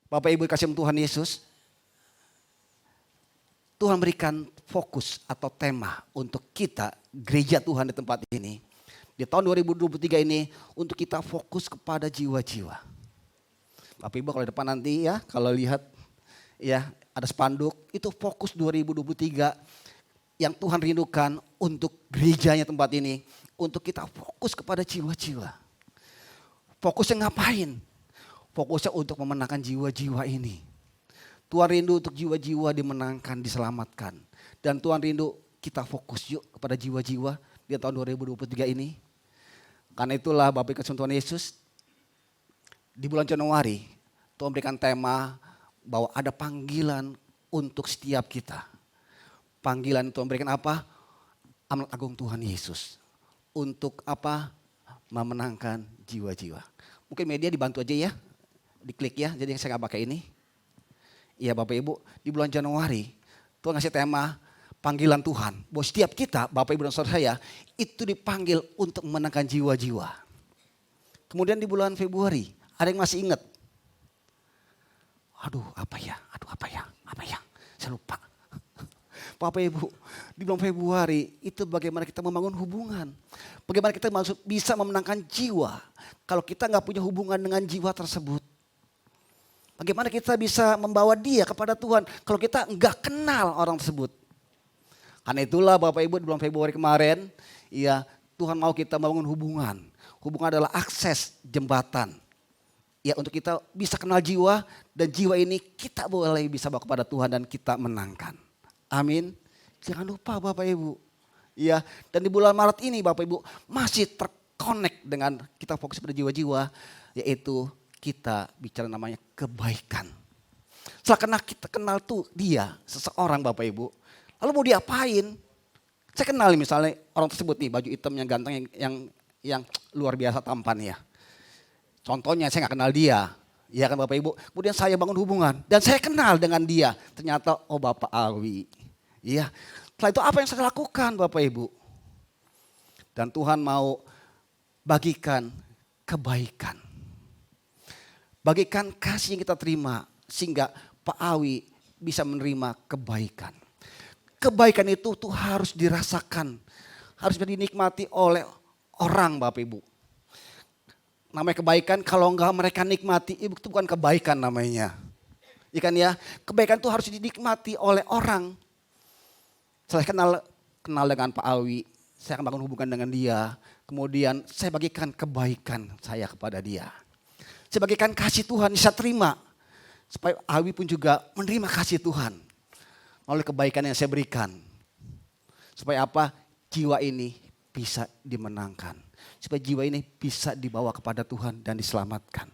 Bapak Ibu kasih Tuhan Yesus, Tuhan berikan fokus atau tema untuk kita gereja Tuhan di tempat ini. Di tahun 2023 ini untuk kita fokus kepada jiwa-jiwa. Bapak Ibu kalau di depan nanti ya, kalau lihat ya ada spanduk, itu fokus 2023 yang Tuhan rindukan untuk gerejanya tempat ini. Untuk kita fokus kepada jiwa-jiwa. Fokusnya ngapain? Fokusnya untuk memenangkan jiwa-jiwa ini. Tuhan rindu untuk jiwa-jiwa dimenangkan, diselamatkan. Dan Tuhan rindu kita fokus yuk kepada jiwa-jiwa di tahun 2023 ini. Karena itulah Bapak Ibu Tuhan Yesus, di bulan Januari Tuhan berikan tema bahwa ada panggilan untuk setiap kita. Panggilan Tuhan berikan apa? Amanat agung Tuhan Yesus. Untuk apa? Memenangkan jiwa-jiwa. Mungkin media dibantu aja ya, diklik ya, jadi saya nggak pakai ini. Iya Bapak Ibu, di bulan Januari Tuhan ngasih tema panggilan Tuhan. Bahwa setiap kita, Bapak Ibu dan saudara saya, itu dipanggil untuk memenangkan jiwa-jiwa. Kemudian di bulan Februari, ada yang masih ingat? Aduh apa ya, saya lupa. Bapak Ibu, di bulan Februari itu bagaimana kita membangun hubungan. Bagaimana kita bisa memenangkan jiwa. Kalau kita nggak punya hubungan dengan jiwa tersebut. Bagaimana kita bisa membawa dia kepada Tuhan kalau kita nggak kenal orang tersebut. Karena itulah Bapak Ibu di bulan Februari kemarin, ya Tuhan mau kita membangun hubungan. Hubungan adalah akses jembatan. Ya untuk kita bisa kenal jiwa dan jiwa ini kita boleh bisa bawa kepada Tuhan dan kita menangkan. Amin. Jangan lupa Bapak Ibu. Ya, dan di bulan Maret ini Bapak Ibu masih terkonek dengan kita fokus pada jiwa-jiwa, yaitu kita bicara namanya kebaikan. Setelah kita kenal tuh dia, seseorang Bapak Ibu. Lalu mau diapain? Saya kenal misalnya orang tersebut nih, baju hitam yang ganteng yang luar biasa tampan ya. Contohnya saya gak kenal dia. Ya kan Bapak Ibu. Kemudian saya bangun hubungan dan saya kenal dengan dia. Ternyata oh Bapak Awi. Iya. Setelah itu apa yang saya lakukan Bapak Ibu? Dan Tuhan mau bagikan kebaikan. Bagikan kasih yang kita terima sehingga Pak Awi bisa menerima kebaikan. Kebaikan itu tuh harus dirasakan. Harus dinikmati oleh orang Bapak Ibu. Namanya kebaikan kalau enggak mereka nikmati itu bukan kebaikan namanya. Ikan ya, kebaikan itu harus dinikmati oleh orang. Saya kenal dengan Pak Awi, saya akan bangun hubungan dengan dia. Kemudian saya bagikan kebaikan saya kepada dia. Saya bagikan kasih Tuhan, saya terima. Supaya Awi pun juga menerima kasih Tuhan. Oleh kebaikan yang saya berikan. Supaya apa? Jiwa ini bisa dimenangkan. Supaya jiwa ini bisa dibawa kepada Tuhan dan diselamatkan.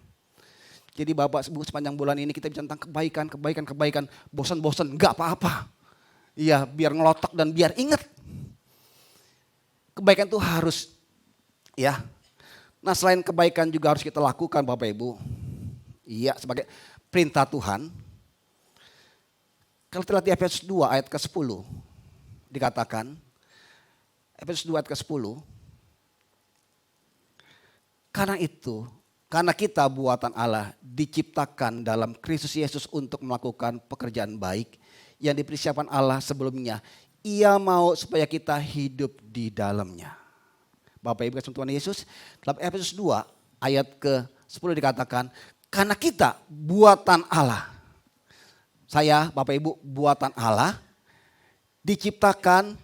Jadi Bapak Ibu sepanjang bulan ini kita bicara tentang kebaikan. Bosan-bosan, enggak apa-apa. Iya, biar ngelotok dan biar ingat. Kebaikan itu harus, ya. Nah selain kebaikan juga harus kita lakukan Bapak Ibu. Iya, sebagai perintah Tuhan. Kalau kita lihat di Efesus 2 ayat ke-10 dikatakan. Efesus 2 ayat ke-10. Karena kita buatan Allah diciptakan dalam Kristus Yesus untuk melakukan pekerjaan baik yang dipersiapkan Allah sebelumnya. Ia mau supaya kita hidup di dalamnya. Bapak Ibu kasih Tuhan Yesus, dalam Efesus 2 ayat ke-10 dikatakan, karena kita buatan Allah. Saya Bapak Ibu buatan Allah diciptakan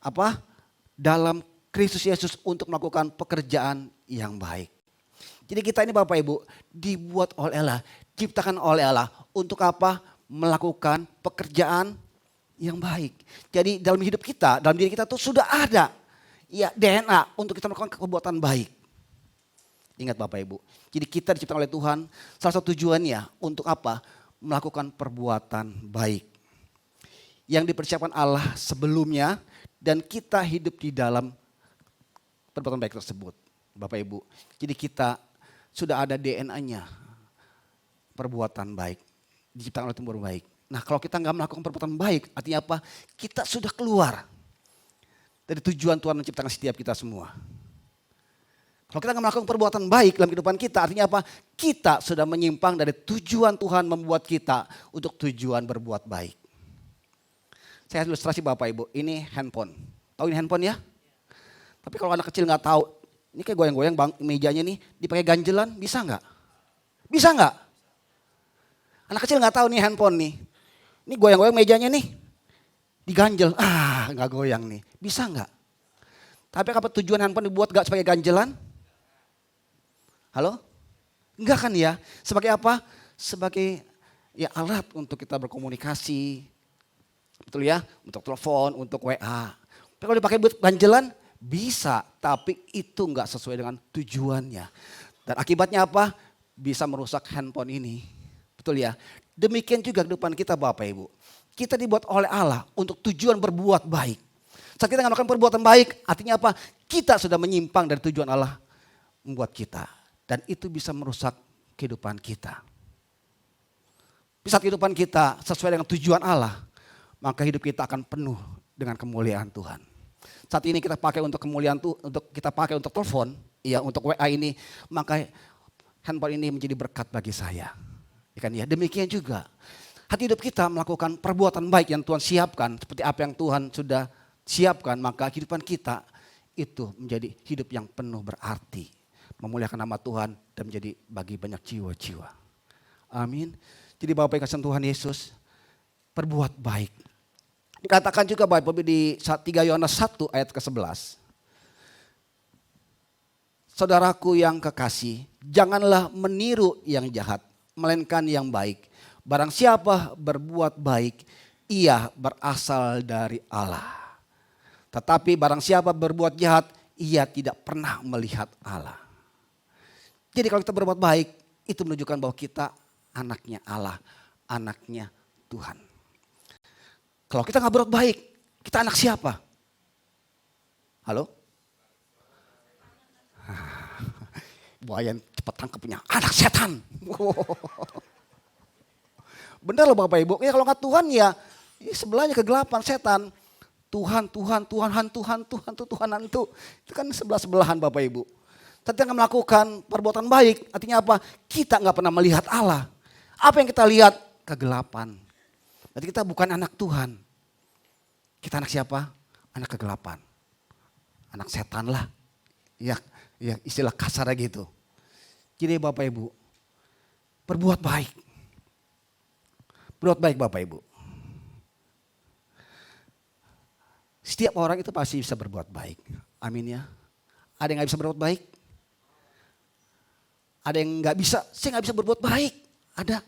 apa? Dalam Kristus Yesus untuk melakukan pekerjaan yang baik. Jadi kita ini Bapak Ibu dibuat oleh Allah, diciptakan oleh Allah untuk apa? Melakukan pekerjaan yang baik. Jadi dalam hidup kita, dalam diri kita tuh sudah ada ya DNA untuk kita melakukan perbuatan baik. Ingat Bapak Ibu. Jadi kita diciptakan oleh Tuhan, salah satu tujuannya untuk apa? Melakukan perbuatan baik. Yang dipersiapkan Allah sebelumnya dan kita hidup di dalam perbuatan baik tersebut. Bapak Ibu. Jadi kita sudah ada DNA-nya perbuatan baik. Diciptakan oleh Tuhan baik. Nah kalau kita nggak melakukan perbuatan baik, artinya apa? Kita sudah keluar dari tujuan Tuhan menciptakan setiap kita semua. Kalau kita nggak melakukan perbuatan baik dalam kehidupan kita, artinya apa? Kita sudah menyimpang dari tujuan Tuhan membuat kita untuk tujuan berbuat baik. Saya ilustrasi Bapak Ibu, ini handphone. Tahu ini handphone ya? Tapi kalau anak kecil nggak tahu, ini kayak goyang-goyang mejanya nih, dipakai ganjelan, bisa nggak? Bisa nggak? Anak kecil nggak tahu nih handphone nih. Ini goyang-goyang mejanya nih, diganjel, nggak goyang nih. Bisa nggak? Tapi apa tujuan handphone dibuat nggak sebagai ganjelan? Halo? Enggak kan ya? Sebagai apa? Sebagai ya alat untuk kita berkomunikasi. Betul ya? Untuk telepon, untuk WA. Tapi kalau dipakai buat ganjelan, bisa. Tapi itu enggak sesuai dengan tujuannya. Dan akibatnya apa? Bisa merusak handphone ini. Betul ya? Demikian juga di depan kita Bapak Ibu. Kita dibuat oleh Allah untuk tujuan berbuat baik. Saat kita melakukan perbuatan baik, artinya apa? Kita sudah menyimpang dari tujuan Allah membuat kita. Dan itu bisa merusak kehidupan kita. Bisa kehidupan kita sesuai dengan tujuan Allah, maka hidup kita akan penuh dengan kemuliaan Tuhan. Saat ini kita pakai untuk kemuliaan Tuhan, untuk kita pakai untuk telepon, ya untuk WA ini, maka handphone ini menjadi berkat bagi saya. Ya, demikian juga hati hidup kita melakukan perbuatan baik yang Tuhan siapkan, seperti apa yang Tuhan sudah siapkan, maka kehidupan kita itu menjadi hidup yang penuh berarti. Memuliakan nama Tuhan dan menjadi bagi banyak jiwa-jiwa. Amin. Jadi Bapak yang kasih Tuhan Yesus, perbuat baik. Dikatakan juga Bapak Ibu di 3 Yohanes 1 ayat ke-11. Saudaraku yang kekasih, janganlah meniru yang jahat, melainkan yang baik. Barang siapa berbuat baik, ia berasal dari Allah. Tetapi barang siapa berbuat jahat, ia tidak pernah melihat Allah. Jadi kalau kita berbuat baik, itu menunjukkan bahwa kita anaknya Allah, anaknya Tuhan. Kalau kita nggak berbuat baik, kita anak siapa? Halo? Buaya cepat tangkapnya, anak setan. Benar loh Bapak Ibu, ya kalau nggak Tuhan ya sebelahnya kegelapan setan. Tuhan, Tuhan, Tuhan, hantu. Itu kan sebelah-sebelahan Bapak Ibu. Tapi kita melakukan perbuatan baik, artinya apa? Kita nggak pernah melihat Allah. Apa yang kita lihat? Kegelapan. Berarti kita bukan anak Tuhan. Kita anak siapa? Anak kegelapan. Anak setan lah. Ya istilah kasarnya gitu. Jadi Bapak Ibu, berbuat baik. Berbuat baik Bapak Ibu. Setiap orang itu pasti bisa berbuat baik. Amin ya. Ada yang gak bisa berbuat baik? Ada yang gak bisa, saya gak bisa berbuat baik. Ada.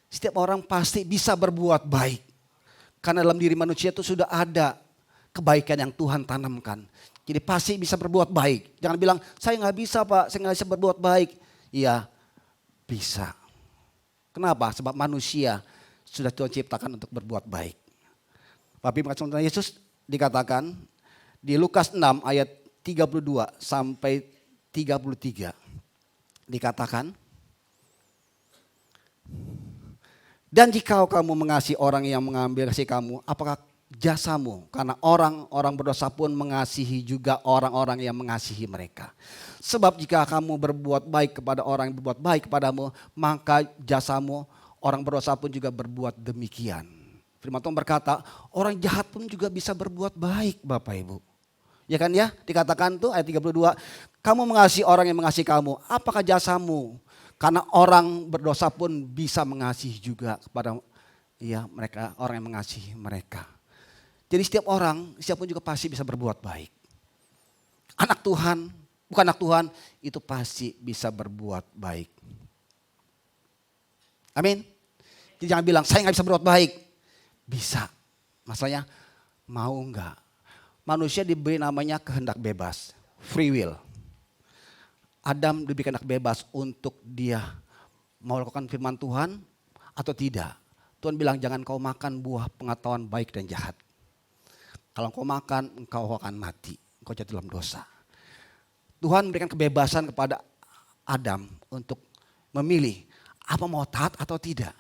Setiap orang pasti bisa berbuat baik. Karena dalam diri manusia itu sudah ada kebaikan yang Tuhan tanamkan. Jadi pasti bisa berbuat baik. Jangan bilang, saya gak bisa Pak, saya gak bisa berbuat baik. Iya, bisa. Kenapa? Sebab manusia sudah Tuhan ciptakan untuk berbuat baik. Bapak Ibu Tuhan Yesus dikatakan di Lukas 6 ayat 32 sampai 33. Dikatakan, dan jika kamu mengasihi orang yang mengambil kasih kamu, apakah jasamu? Karena orang-orang berdosa pun mengasihi juga orang-orang yang mengasihi mereka. Sebab jika kamu berbuat baik kepada orang yang berbuat baik kepadamu, maka jasamu orang berdosa pun juga berbuat demikian. Firman Tuhan berkata, orang jahat pun juga bisa berbuat baik Bapak Ibu. Ya kan ya, dikatakan tuh ayat 32, kamu mengasihi orang yang mengasihi kamu, apakah jasamu? Karena orang berdosa pun bisa mengasihi juga kepada mereka, orang yang mengasihi mereka. Jadi setiap orang, siapapun juga pasti bisa berbuat baik. Anak Tuhan, bukan anak Tuhan, itu pasti bisa berbuat baik. Amin. Jadi jangan bilang, saya gak bisa berbuat baik. Bisa. Masalahnya, mau enggak? Manusia diberi namanya kehendak bebas. Free will. Adam diberi kehendak bebas untuk dia mau lakukan firman Tuhan atau tidak. Tuhan bilang jangan kau makan buah pengetahuan baik dan jahat. Kalau kau makan engkau akan mati. Engkau jatuh dalam dosa. Tuhan memberikan kebebasan kepada Adam untuk memilih apa mau taat atau tidak.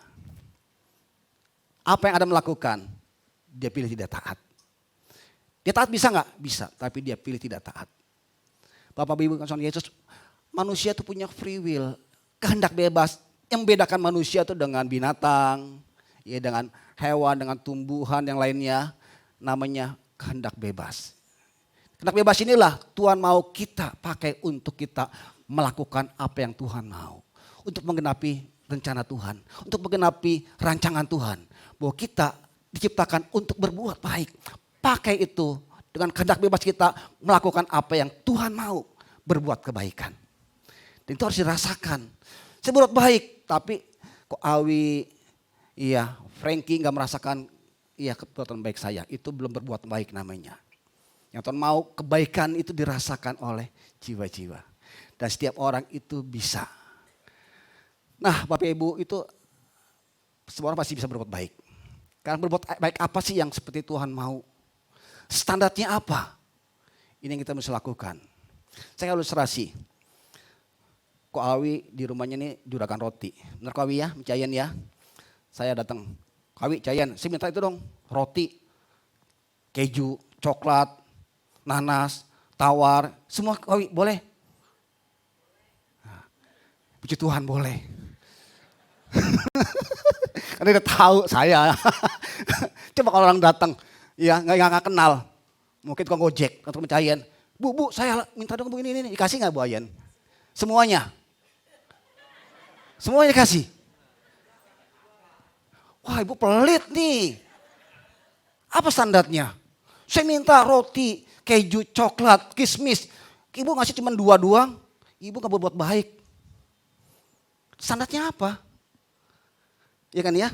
Apa yang Adam lakukan? Dia pilih tidak taat. Dia taat bisa nggak? Bisa, tapi dia pilih tidak taat. Bapak Ibu Tuhan Yesus, manusia itu punya free will, kehendak bebas. Yang membedakan manusia itu dengan binatang, ya dengan hewan, dengan tumbuhan yang lainnya, namanya kehendak bebas. Kehendak bebas inilah Tuhan mau kita pakai untuk kita melakukan apa yang Tuhan mau. Untuk menggenapi rencana Tuhan, untuk menggenapi rancangan Tuhan. Bahwa kita diciptakan untuk berbuat baik. Pakai itu dengan kehendak bebas kita melakukan apa yang Tuhan mau, berbuat kebaikan. Dan itu harus dirasakan. Saya berbuat baik, tapi kok Awi, iya Frankie gak merasakan perbuatan baik saya. Itu belum berbuat baik namanya. Yang Tuhan mau kebaikan itu dirasakan oleh jiwa-jiwa. Dan setiap orang itu bisa. Nah Bapak Ibu itu semua orang pasti bisa berbuat baik. Karena berbuat baik apa sih yang seperti Tuhan mau? Standarnya apa? Ini yang kita mesti lakukan. Saya ilustrasi. Ko Awi di rumahnya ini juragan roti. Benar Ko Awi ya, Cayan ya. Saya datang. Ko Awi, Cayan, saya minta itu dong. Roti, keju, coklat, nanas, tawar. Semua Ko Awi boleh? Nah, puji Tuhan boleh. Karena dia tahu saya. Coba kalau orang datang, ya nggak kenal. Mungkin tukang gojek, tukang Cayan. Bu, saya minta dong begini ini. Dikasih nggak Bu Ayan? Semuanya. Semuanya kasih. Wah ibu pelit nih. Apa standarnya? Saya minta roti, keju, coklat, kismis. Ibu ngasih cuma 2 doang. Ibu gak berbuat baik. Standarnya apa? Ya kan ya?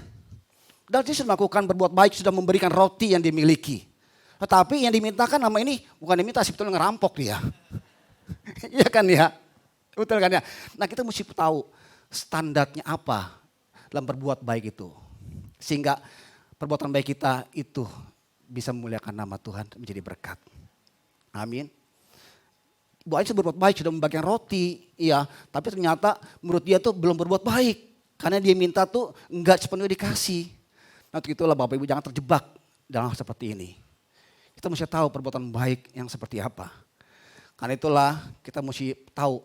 Dan dia sudah melakukan berbuat baik, sudah memberikan roti yang dimiliki. Tetapi yang dimintakan nama ini bukan diminta, sebetulnya ngerampok dia. Iya kan ya? Betul kan ya? Nah kita mesti tahu standarnya apa dalam berbuat baik itu. Sehingga perbuatan baik kita itu bisa memuliakan nama Tuhan menjadi berkat. Amin. Bu Ain berbuat baik sudah membagikan roti. Iya, tapi ternyata menurut dia tuh belum berbuat baik. Karena dia minta tuh enggak sepenuhnya dikasih. Nah untuk itulah Bapak Ibu jangan terjebak dalam hal seperti ini. Kita mesti tahu perbuatan baik yang seperti apa. Karena itulah kita mesti tahu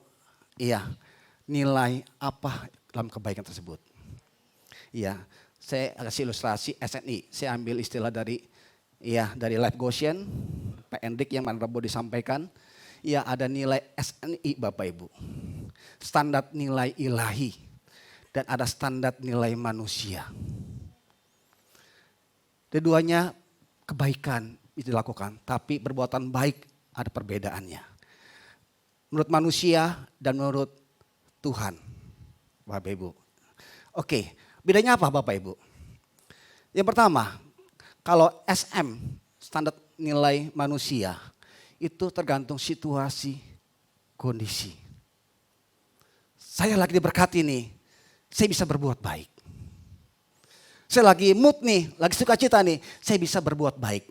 nilai apa dalam kebaikan tersebut. Iya, saya kasih ilustrasi SNI. Saya ambil istilah dari Life Goshen, Pak Hendrik yang Pak Rebo disampaikan. Ya ada nilai SNI Bapak Ibu. Standar nilai ilahi dan ada standar nilai manusia. Keduanya kebaikan itu dilakukan, tapi perbuatan baik ada perbedaannya. Menurut manusia dan menurut Tuhan, Bapak Ibu. Oke, bedanya apa Bapak Ibu? Yang pertama, kalau SM, standar nilai manusia, itu tergantung situasi, kondisi. Saya lagi diberkati nih, saya bisa berbuat baik. Saya lagi mood nih, lagi sukacita nih, saya bisa berbuat baik.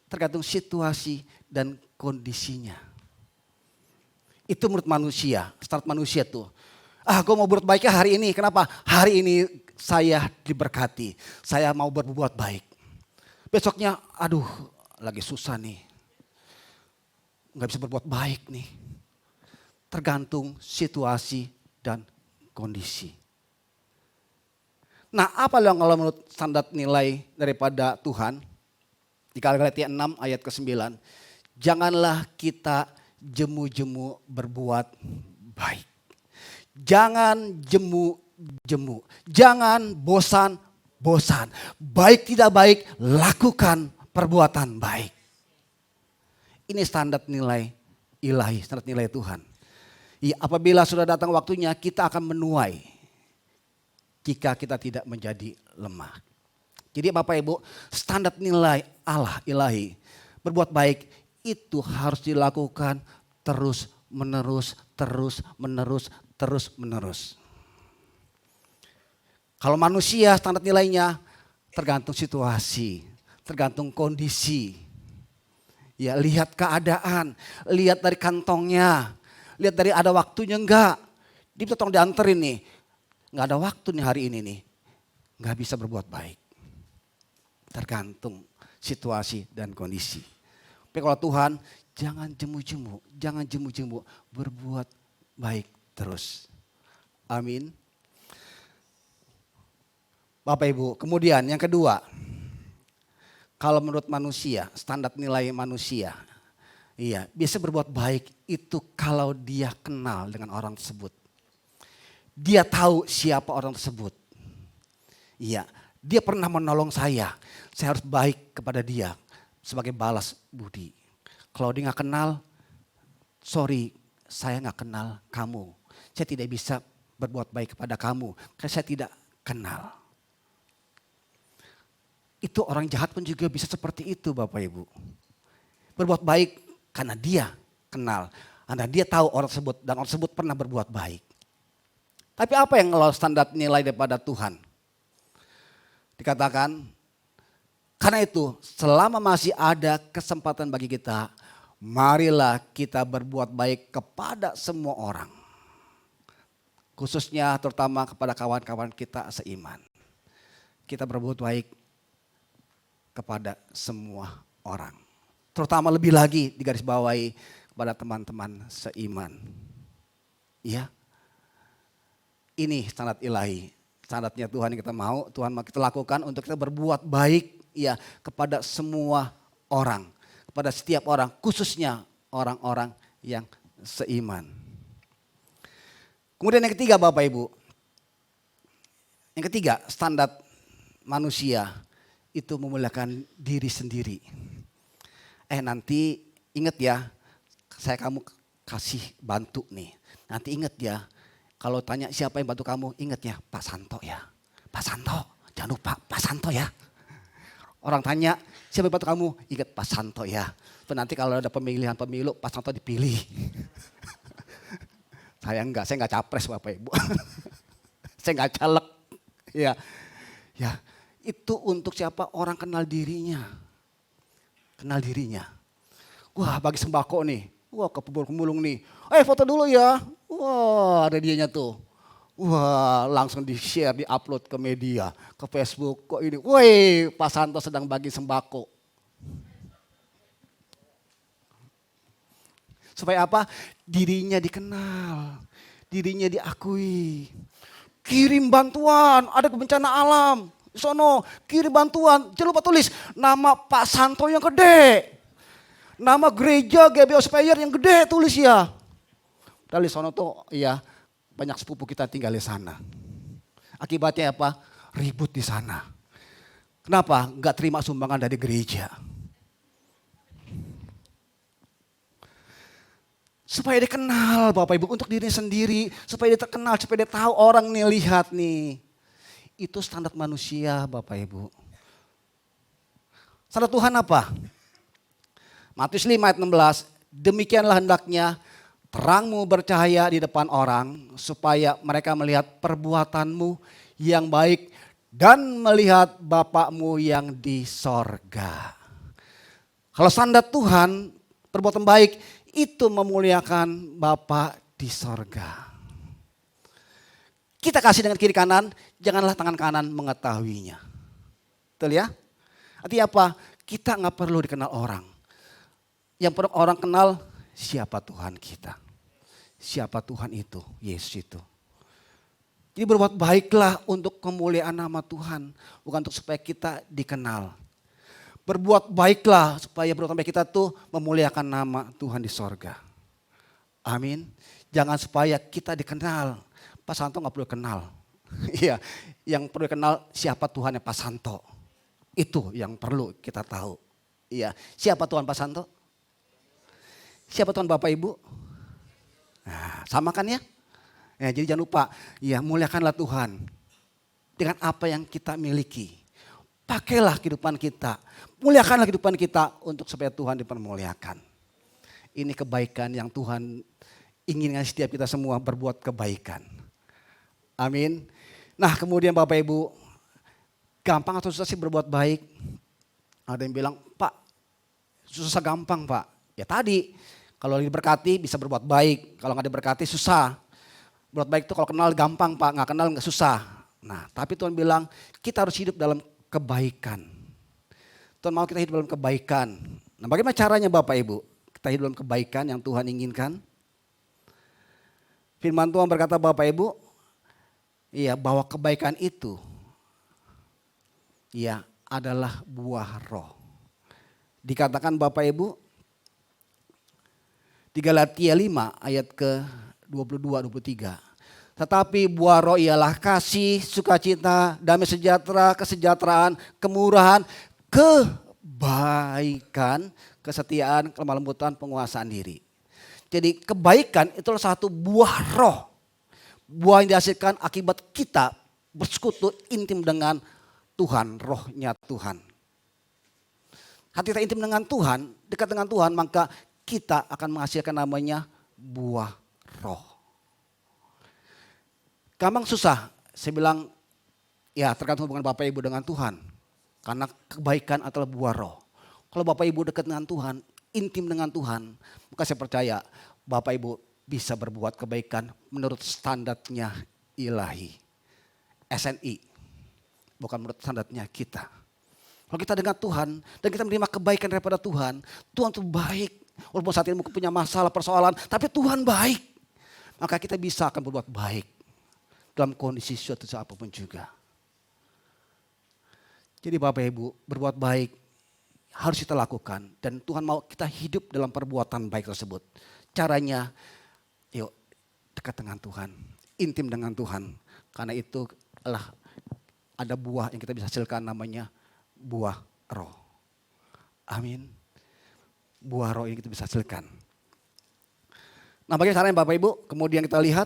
Tergantung situasi dan kondisinya. Itu menurut manusia, start manusia tuh. Gue mau berbuat baiknya hari ini. Kenapa? Hari ini saya diberkati. Saya mau berbuat baik. Besoknya, lagi susah nih. Gak bisa berbuat baik nih. Tergantung situasi dan kondisi. Nah apa yang kalau menurut standar nilai daripada Tuhan? Di Galatia 6 ayat ke-9. Janganlah kita jemu-jemu berbuat baik. Jangan jemu-jemu. Jangan bosan-bosan. Baik tidak baik, lakukan perbuatan baik. Ini standar nilai ilahi, standar nilai Tuhan. Ya, apabila sudah datang waktunya kita akan menuai. Jika kita tidak menjadi lemah. Jadi Bapak Ibu, standar nilai Allah ilahi. Berbuat baik itu harus dilakukan terus menerus. Kalau manusia standar nilainya tergantung situasi, tergantung kondisi. Ya lihat keadaan, lihat dari kantongnya, lihat dari ada waktunya enggak. Dia bisa tolong dianterin nih, enggak ada waktu nih hari ini nih. Enggak bisa berbuat baik. Tergantung situasi dan kondisi. Tapi kalau Tuhan Jangan jemu-jemu, berbuat baik terus. Amin. Bapak Ibu, kemudian yang kedua, kalau menurut manusia, standar nilai manusia, iya, biasa berbuat baik itu kalau dia kenal dengan orang tersebut. Dia tahu siapa orang tersebut. Iya, dia pernah menolong saya harus baik kepada dia sebagai balas budi. Kalau dia nggak kenal, sorry, saya nggak kenal kamu. Saya tidak bisa berbuat baik kepada kamu, karena saya tidak kenal. Itu orang jahat pun juga bisa seperti itu Bapak Ibu. Berbuat baik karena dia kenal. Karena dia tahu orang tersebut dan orang tersebut pernah berbuat baik. Tapi apa yang kalau standar nilai daripada Tuhan? Dikatakan, karena itu selama masih ada kesempatan bagi kita, marilah kita berbuat baik kepada semua orang. Khususnya terutama kepada kawan-kawan kita seiman. Kita berbuat baik kepada semua orang. Terutama lebih lagi digarisbawahi kepada teman-teman seiman. Ya. Ini standar ilahi. Standarnya Tuhan yang kita mau, Tuhan mau kita lakukan untuk kita berbuat baik ya kepada semua orang. Kepada setiap orang, khususnya orang-orang yang seiman. Kemudian yang ketiga Bapak Ibu. Yang ketiga standar manusia itu memuliakan diri sendiri. Nanti ingat ya, saya kamu kasih bantu nih. Nanti ingat ya, kalau tanya siapa yang bantu kamu, ingat ya Pak Santo ya. Pak Santo, jangan lupa Pak Santo ya. Orang tanya siapa yang bantu kamu, ingat Pak Santo ya. Nanti kalau ada pemilihan pemilu, Pak Santo dipilih. Saya enggak capres Bapak Ibu. Saya enggak caleg. Ya. Itu untuk siapa? Orang kenal dirinya. Kenal dirinya. Wah bagi sembako nih. Wah ke pemulung nih. Foto dulu ya. Wah ada dianya tuh. Wah langsung di share, di upload ke media. Ke Facebook. Kok ini. Woi Pak Santo sedang bagi sembako. Supaya apa? Dirinya dikenal. Dirinya diakui. Kirim bantuan. Ada bencana alam. Sono kirim bantuan, jangan lupa tulis nama Pak Santo yang gede. Nama gereja GBO Speyer yang gede tulis ya. Dari sono tuh ya banyak sepupu kita tinggal di sana. Akibatnya apa? Ribut di sana. Kenapa? Enggak terima sumbangan dari gereja. Supaya dia kenal Bapak Ibu untuk dirinya sendiri. Supaya dia terkenal, supaya dia tahu orang nih lihat nih. Itu standar manusia Bapak Ibu. Standar Tuhan apa? Matius 5 ayat 16. Demikianlah hendaknya terangmu bercahaya di depan orang. Supaya mereka melihat perbuatanmu yang baik. Dan melihat Bapakmu yang di sorga. Kalau standar Tuhan perbuatan baik itu memuliakan Bapa di sorga. Kita kasih dengan kiri kanan, janganlah tangan kanan mengetahuinya. Betul ya? Artinya apa? Kita nggak perlu dikenal orang. Yang perlu orang kenal siapa Tuhan kita. Siapa Tuhan itu, Yesus itu. Jadi berbuat baiklah untuk kemuliaan nama Tuhan. Bukan untuk supaya kita dikenal. Berbuat baiklah supaya perbuatan baik kita tuh memuliakan nama Tuhan di sorga. Amin. Jangan supaya kita dikenal. Pak Santo gak perlu kenal. Iya, yang perlu kenal siapa Tuhannya Pak Santo. Itu yang perlu kita tahu. Iya, siapa Tuhan Pak Santo? Siapa Tuhan Bapak Ibu? Nah, sama kan ya? Jadi jangan lupa, ya muliakanlah Tuhan. Dengan apa yang kita miliki. Pakailah kehidupan kita. Muliakanlah kehidupan kita untuk supaya Tuhan dipermuliakan. Ini kebaikan yang Tuhan inginkan setiap kita semua berbuat kebaikan. Amin. Nah kemudian Bapak Ibu, gampang atau susah sih berbuat baik? Ada yang bilang, Pak susah gampang Pak. Ya tadi, kalau diberkati bisa berbuat baik. Kalau gak diberkati susah. Berbuat baik itu kalau kenal gampang Pak, gak kenal gak susah. Nah tapi Tuhan bilang kita harus hidup dalam kebaikan. Tuhan mau kita hidup dalam kebaikan. Nah bagaimana caranya Bapak Ibu? kita hidup dalam kebaikan yang Tuhan inginkan? Firman Tuhan berkata Bapak Ibu, ya bahwa kebaikan itu ya adalah buah roh. Dikatakan Bapak Ibu di Galatia 5 ayat ke 22-23. Tetapi buah roh ialah kasih, sukacita, damai sejahtera, kesejahteraan, kemurahan, kebaikan, kesetiaan, kelemah lembutan, penguasaan diri. Jadi kebaikan itulah satu buah roh. Buah yang dihasilkan akibat kita bersekutu intim dengan Tuhan, rohnya Tuhan. Hati kita intim dengan Tuhan, dekat dengan Tuhan, maka kita akan menghasilkan namanya buah roh. Gampang susah, saya bilang ya tergantung hubungan Bapak Ibu dengan Tuhan. Karena kebaikan adalah buah roh. Kalau Bapak Ibu dekat dengan Tuhan, intim dengan Tuhan, maka saya percaya Bapak Ibu bisa berbuat kebaikan menurut standarnya ilahi. SNI, bukan menurut standarnya kita. Kalau kita dengan Tuhan dan kita menerima kebaikan daripada Tuhan, Tuhan itu baik. Walaupun saat ini mungkin punya masalah, persoalan, tapi Tuhan baik. Maka kita bisa akan berbuat baik dalam kondisi suatu apapun juga. Jadi Bapak Ibu, berbuat baik harus kita lakukan. Dan Tuhan mau kita hidup dalam perbuatan baik tersebut. Caranya, yuk dekat dengan Tuhan, intim dengan Tuhan. Karena itu adalah ada buah yang kita bisa hasilkan namanya buah roh. Amin. Buah roh yang kita bisa hasilkan. Nah bagaimana caranya Bapak Ibu? Kemudian kita lihat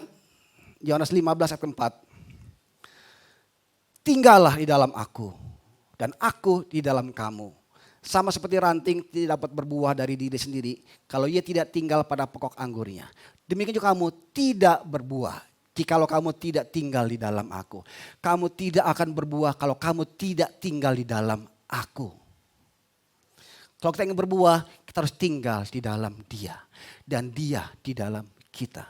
Yohanes 15 ayat 4. Tinggallah di dalam aku dan aku di dalam kamu. Sama seperti ranting tidak dapat berbuah dari diri sendiri kalau ia tidak tinggal pada pokok anggurnya. Demikian juga kamu tidak berbuah jikalau kamu tidak tinggal di dalam aku. Kamu tidak akan berbuah kalau kamu tidak tinggal di dalam aku. Kalau kita ingin berbuah, kita harus tinggal di dalam Dia dan Dia di dalam kita.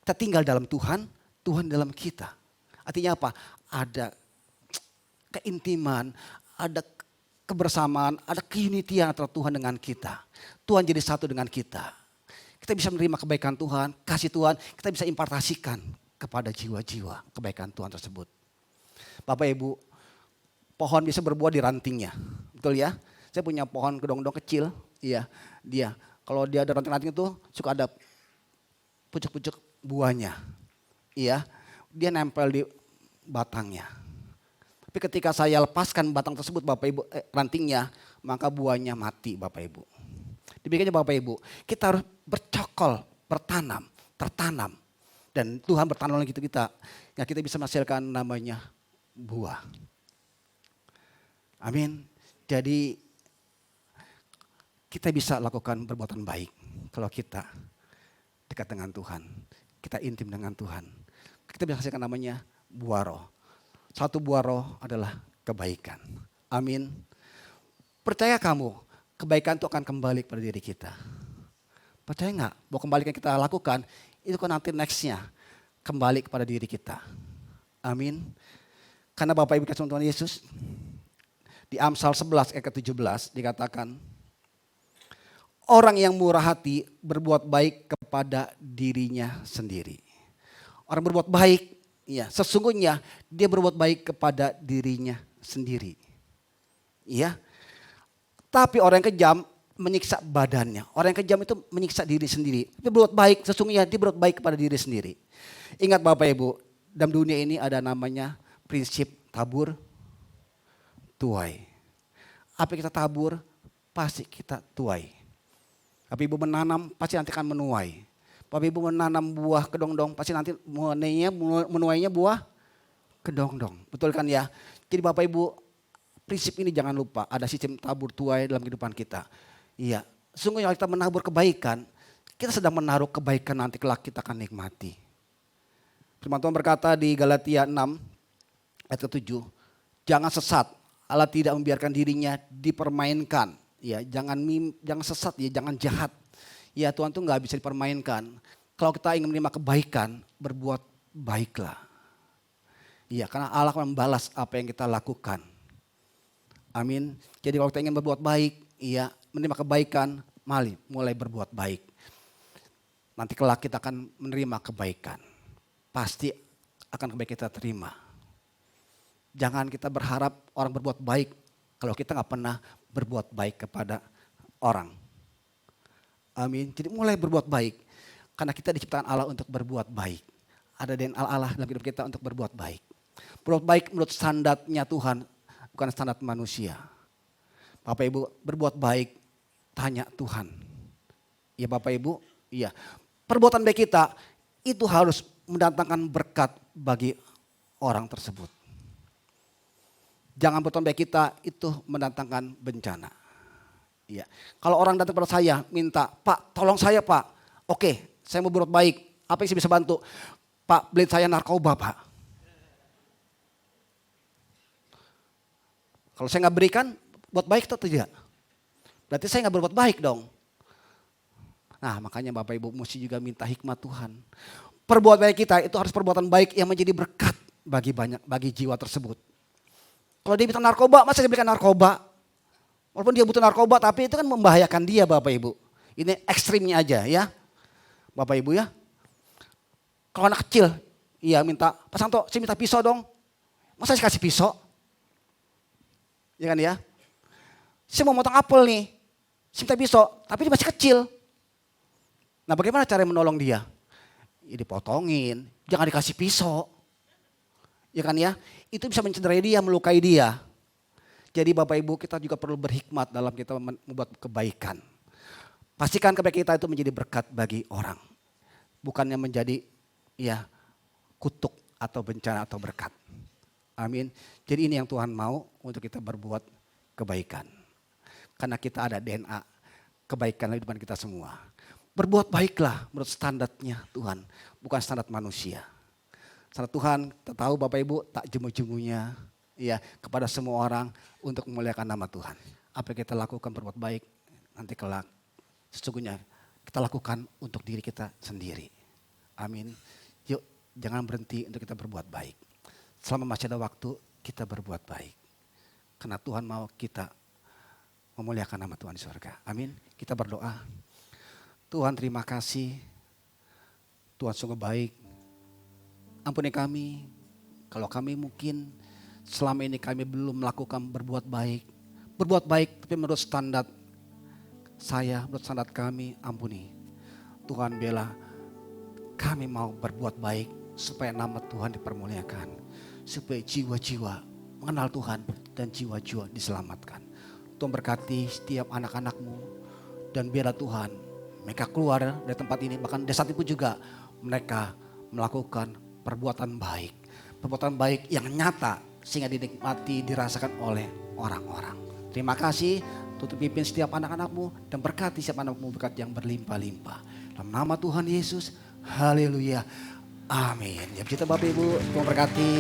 Kita tinggal dalam Tuhan, Tuhan dalam kita. Artinya apa? Ada keintiman, ada kebersamaan, ada keunitian antara Tuhan dengan kita. Tuhan jadi satu dengan kita. Kita bisa menerima kebaikan Tuhan, kasih Tuhan, kita bisa impartasikan kepada jiwa-jiwa kebaikan Tuhan tersebut. Bapak Ibu, pohon bisa berbuah di rantingnya, betul ya? Saya punya pohon kedong-dong kecil, iya, dia. Kalau dia ada ranting-ranting itu suka ada pucuk-pucuk buahnya, iya, dia nempel di batangnya. Tapi ketika saya lepaskan batang tersebut Bapak Ibu, rantingnya, maka buahnya mati Bapak Ibu. Demikiannya Bapak Ibu, kita harus bercokol, bertanam, tertanam. Dan Tuhan bertanam gitu kita, ya kita bisa menghasilkan namanya buah. Amin. Jadi kita bisa lakukan perbuatan baik kalau kita dekat dengan Tuhan. Kita intim dengan Tuhan. Kita bisa hasilkan namanya buah roh. Satu buah roh adalah kebaikan. Amin. Percaya kamu, kebaikan itu akan kembali kepada diri kita. Percaya enggak? Bahwa kembalikan kita lakukan, itu kan nanti nextnya kembali kepada diri kita. Amin. Karena Bapak Ibu kasih Tuhan Yesus, di Amsal 11 ayat ke-17 dikatakan, orang yang murah hati berbuat baik kepada dirinya sendiri. Orang berbuat baik, ya, sesungguhnya dia berbuat baik kepada dirinya sendiri. Ya. Tapi orang yang kejam menyiksa badannya. Orang yang kejam itu menyiksa diri sendiri. Tapi berbuat baik, sesungguhnya dia berbuat baik kepada diri sendiri. Ingat Bapak Ibu, dalam dunia ini ada namanya prinsip tabur tuai. Apa yang kita tabur, pasti kita tuai. Bapak Ibu menanam, pasti nanti akan menuai. Bapak Ibu menanam buah kedong-dong, pasti nanti menuainya buah kedong-dong. Betul kan ya? Jadi Bapak Ibu, prinsip ini jangan lupa, ada sistem tabur tuai dalam kehidupan kita. Iya, sungguhnya kalau kita menabur kebaikan, kita sedang menaruh kebaikan nanti kelak kita akan nikmati. Firman Tuhan berkata di Galatia 6 ayat ke-7, jangan sesat, Allah tidak membiarkan dirinya dipermainkan. Ya, jangan sesat ya, jangan jahat. Ya, Tuhan tuh nggak bisa dipermainkan. Kalau kita ingin menerima kebaikan, berbuat baiklah. Iya, karena Allah akan membalas apa yang kita lakukan. Amin. Jadi kalau kita ingin berbuat baik, iya, menerima kebaikan, mulai berbuat baik. Nanti kelak kita akan menerima kebaikan. Pasti akan kebaikan kita terima. Jangan kita berharap orang berbuat baik kalau kita nggak pernah berbuat baik kepada orang. Amin. Jadi mulai berbuat baik. Karena kita diciptakan Allah untuk berbuat baik. Ada DNA Allah dalam hidup kita untuk berbuat baik. Berbuat baik menurut standarnya Tuhan, bukan standar manusia. Bapak Ibu berbuat baik, tanya Tuhan. Ya Bapak Ibu, iya. Perbuatan baik kita itu harus mendatangkan berkat bagi orang tersebut. Jangan perbuatan baik kita itu mendatangkan bencana. Iya. Kalau orang datang kepada saya minta, Pak tolong saya Pak. Oke, saya mau berbuat baik. Apa yang saya bisa bantu? Pak beli saya narkoba Pak. Kalau saya nggak berikan, buat baik atau tidak? Berarti saya nggak berbuat baik dong. Nah makanya Bapak Ibu mesti juga minta hikmat Tuhan. Perbuatan baik kita itu harus perbuatan baik yang menjadi berkat bagi jiwa tersebut. Kalau dia minta narkoba, masa dia berikan narkoba? Walaupun dia butuh narkoba, tapi itu kan membahayakan dia Bapak Ibu. Ini ekstrimnya aja ya, Bapak Ibu ya. Kalau anak kecil, iya minta, Pak Santo saya minta pisau dong. Masa saya kasih pisau? Ya kan ya. Saya mau motong apel nih, saya minta pisau, tapi dia masih kecil. Nah bagaimana cara menolong dia? Ya dipotongin, jangan dikasih pisau. Ya kan ya, itu bisa mencederai dia, melukai dia. Jadi Bapak Ibu kita juga perlu berhikmat dalam kita membuat kebaikan. Pastikan kebaikan kita itu menjadi berkat bagi orang. Bukannya menjadi ya kutuk atau bencana atau berkat. Amin. Jadi ini yang Tuhan mau untuk kita berbuat kebaikan. Karena kita ada DNA kebaikan dalam hidup kita semua. Berbuat baiklah menurut standarnya Tuhan, bukan standar manusia. Standar Tuhan, kita tahu Bapak Ibu tak jemu-jemunya ya kepada semua orang untuk memuliakan nama Tuhan. Apa yang kita lakukan berbuat baik nanti kelak sesungguhnya kita lakukan untuk diri kita sendiri. Amin. Yuk jangan berhenti untuk kita berbuat baik. Selama masih ada waktu kita berbuat baik. Karena Tuhan mau kita memuliakan nama Tuhan di surga. Amin. Kita berdoa. Tuhan terima kasih. Tuhan sungguh baik. Ampuni kami. Kalau kami mungkin selama ini kami belum melakukan berbuat baik. Berbuat baik tapi menurut standar saya, menurut standar kami, ampuni. Tuhan biarlah kami mau berbuat baik supaya nama Tuhan dipermuliakan. Supaya jiwa-jiwa mengenal Tuhan dan jiwa-jiwa diselamatkan. Tuhan berkati setiap anak-anak-Mu dan biarlah Tuhan mereka keluar dari tempat ini, bahkan dari saat itu juga mereka melakukan perbuatan baik. Perbuatan baik yang nyata sehingga dinikmati, dirasakan oleh orang-orang. Terima kasih, tutup pimpin setiap anak-anak-Mu dan berkati setiap anak-Mu berkat yang berlimpah-limpah. Dalam nama Tuhan Yesus, haleluya. Amin. Ya puji Bapak Ibu, Tuhan berkati.